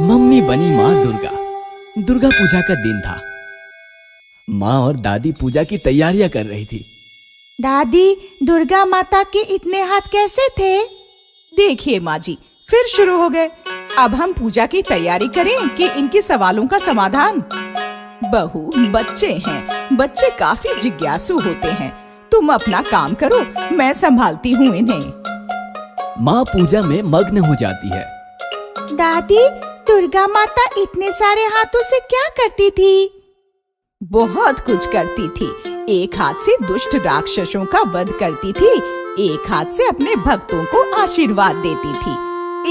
Mummy बनी माँ दुर्गा। दुर्गा पूजा का दिन था। माँ और दादी पूजा की तैयारियां कर रही थी। दादी, दुर्गा माता के इतने हाथ कैसे थे? देखिए माँ जी, फिर शुरू हो गए। अब हम पूजा की तैयारी करें कि इनके सवालों का समाधान? बहू, बच्चे हैं, बच्चे काफी जिज्ञासु होते हैं। तुम अपना काम करो, मैं संभालती हूँ इन्हें। माँ पूजा में मग्न हो जाती है। दादी, दुर्गा माता इतने सारे हाथों से क्या करती थी? बहुत कुछ करती थी। एक हाथ से दुष्ट राक्षसों का वध करती थी, एक हाथ से अपने भक्तों को आशीर्वाद देती थी,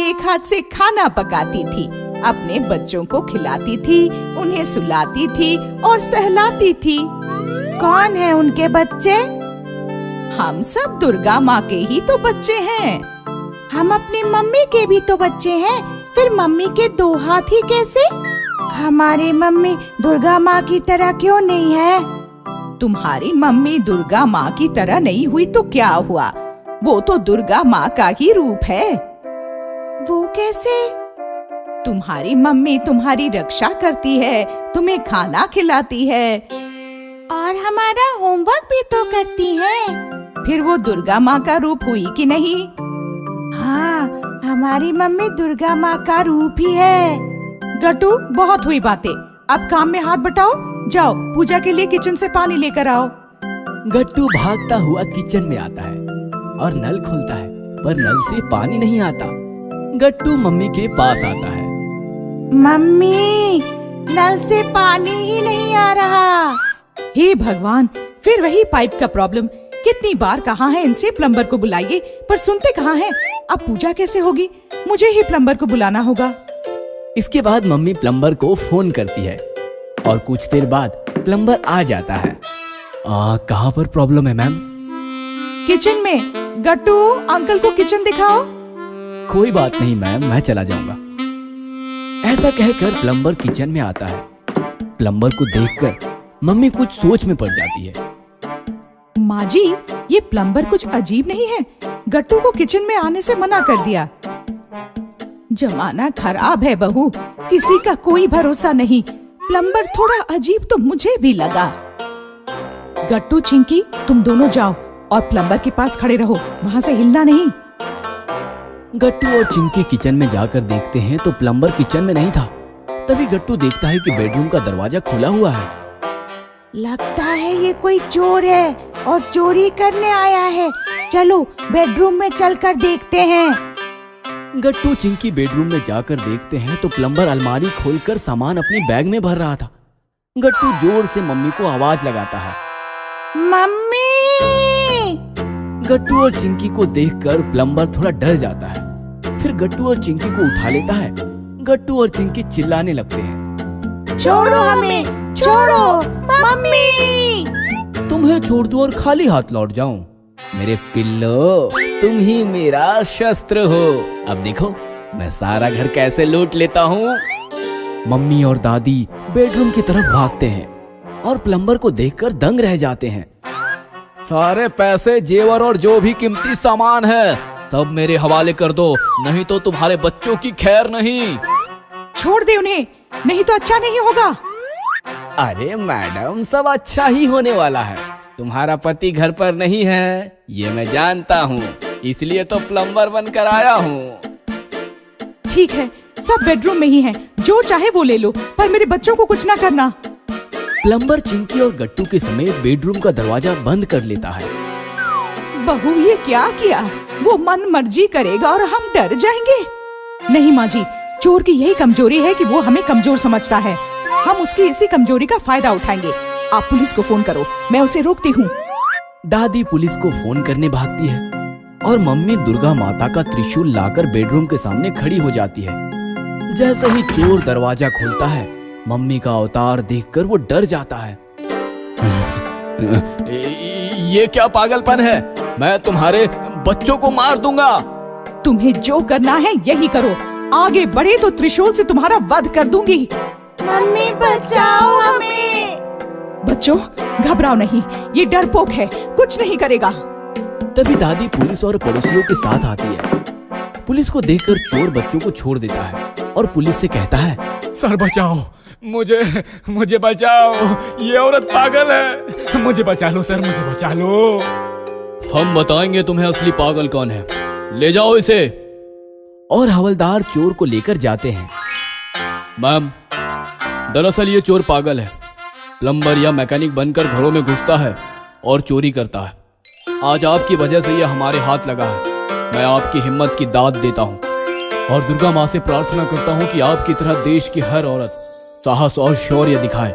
एक हाथ से खाना पकाती थी, अपने बच्चों को खिलाती थी, उन्हें सुलाती थी और सहलाती थी। कौन है उनके बच्चे? हम सब दुर्गा माँ के ही तो बच्चे हैं। हम अपनी मम्मी के भी तो बच्चे हैं, फिर मम्मी के दो हाथ ही कैसे? हमारी मम्मी दुर्गा माँ की तरह क्यों नहीं है? तुम्हारी मम्मी दुर्गा माँ की तरह नहीं हुई तो क्या हुआ? वो तो दुर्गा माँ का ही रूप है। वो कैसे? तुम्हारी मम्मी तुम्हारी रक्षा करती है, तुम्हें खाना खिलाती है और हमारा होमवर्क भी तो करती है। फिर वो दुर्गा माँ का रूप हुई कि नहीं? हाँ, हमारी मम्मी दुर्गा माँ का रूप ही है। गट्टू, बहुत हुई बातें, अब काम में हाथ बटाओ। जाओ, पूजा के लिए किचन से पानी लेकर आओ। गट्टू भागता हुआ किचन में आता है और नल खोलता है, पर नल से पानी नहीं आता। गट्टू मम्मी के पास आता है। मम्मी, नल से पानी ही नहीं आ रहा। हे भगवान, फिर वही पाइप का प्रॉब्लम। कितनी बार कहा है इनसे प्लम्बर को बुलाइए, पर सुनते कहाँ हैं। अब पूजा कैसे होगी? मुझे ही प्लम्बर को बुलाना होगा। इसके बाद मम्मी प्लम्बर को फोन करती है और कुछ देर बाद प्लम्बर आ जाता है। कहाँ पर प्रॉब्लम है मैम? किचन में। गट्टू, अंकल को किचन दिखाओ। कोई बात नहीं मैम, मैं चला जाऊंगा। ऐसा कहकर प्लम्बर किचन में आता है। प्लम्बर को देखकर मम्मी कुछ सोच में पड़ जाती है। माँ जी, ये प्लम्बर कुछ अजीब नहीं है? गट्टू को किचन में आने से मना कर दिया। जमाना खराब है बहू, किसी का कोई भरोसा नहीं। प्लम्बर थोड़ा अजीब तो मुझे भी लगा। गट्टू, चिंकी, तुम दोनों जाओ और प्लम्बर के पास खड़े रहो, वहाँ से हिलना नहीं। गट्टू और चिंकी किचन में जाकर देखते हैं तो प्लम्बर किचन में नहीं था। तभी गट्टू देखता है कि बेडरूम का दरवाजा खुला हुआ है। लगता है ये कोई चोर है और चोरी करने आया है। चलो बेडरूम में चलकर देखते हैं। गट्टू चिंकी बेडरूम में जाकर देखते हैं तो प्लम्बर अलमारी खोलकर सामान अपनी बैग में भर रहा था। गट्टू जोर से मम्मी को आवाज लगाता है, मम्मी! गट्टू और चिंकी को देखकर प्लम्बर थोड़ा डर जाता है। फिर गट्टू और चिंकी को उठा लेता है। गट्टू और चिंकी चिल्लाने लगते हैं, छोड़ो हमें, छोड़ो मम्मी! तुम्हें छोड़ दूं और खाली हाथ लौट जाऊं? मेरे पिल्लो, तुम ही मेरा शस्त्र हो। अब देखो मैं सारा घर कैसे लूट लेता हूँ। मम्मी और दादी बेडरूम की तरफ भागते हैं और प्लम्बर को देखकर दंग रह जाते हैं। सारे पैसे, जेवर और जो भी कीमती सामान है सब मेरे हवाले कर दो, नहीं तो तुम्हारे बच्चों की खैर नहीं। छोड़ दे उन्हें, नहीं तो अच्छा नहीं होगा। अरे मैडम, सब अच्छा ही होने वाला है। तुम्हारा पति घर पर नहीं है, ये मैं जानता हूँ, इसलिए तो प्लम्बर बनकर आया हूँ। ठीक है, सब बेडरूम में ही हैं, जो चाहे वो ले लो, पर मेरे बच्चों को कुछ ना करना। प्लम्बर चिंकी और गट्टू के समेत बेडरूम का दरवाजा बंद कर लेता है। बहू, ये क्या किया? वो मन मर्जी करेगा और हम डर जाएंगे। नहीं माँ जी, चोर की यही कमजोरी है कि वो हमें कमजोर समझता है। हम उसकी इसी कमजोरी का फायदा उठाएंगे। आप पुलिस को फोन करो, मैं उसे रोकती हूँ। दादी पुलिस को फोन करने भागती है और मम्मी दुर्गा माता का त्रिशूल लाकर बेडरूम के सामने खड़ी हो जाती है। जैसे ही चोर दरवाजा खोलता है, मम्मी का अवतार देखकर वो डर जाता है। ये क्या पागलपन है? मैं तुम्हारे बच्चों को मार दूंगा। तुम्हें जो करना है यही करो, आगे बढ़े तो त्रिशूल से तुम्हारा वध कर दूंगी। मम्मी, बचाओ हमें! बच्चों, घबराओ नहीं, ये डरपोक है, कुछ नहीं करेगा। तभी दादी पुलिस और पड़ोसियों के साथ आती है। पुलिस को देखकर चोर बच्चों को छोड़ देता है और पुलिस से कहता है, सर बचाओ, मुझे बचाओ, ये औरत पागल है, मुझे बचा लो सर, मुझे बचा लो। हम बताएंगे तुम्हें असली पागल कौन है, ले जाओ इसे। और हवलदार चोर को लेकर जाते हैं। मैम, दरअसल ये चोर पागल है, प्लम्बर या मैकेनिक बनकर घरों में घुसता है और चोरी करता है। आज आपकी वजह से ये हमारे हाथ लगा है। मैं आपकी हिम्मत की दाद देता हूँ और दुर्गा माँ से प्रार्थना करता हूँ कि आपकी तरह देश की हर औरत साहस और शौर्य दिखाए।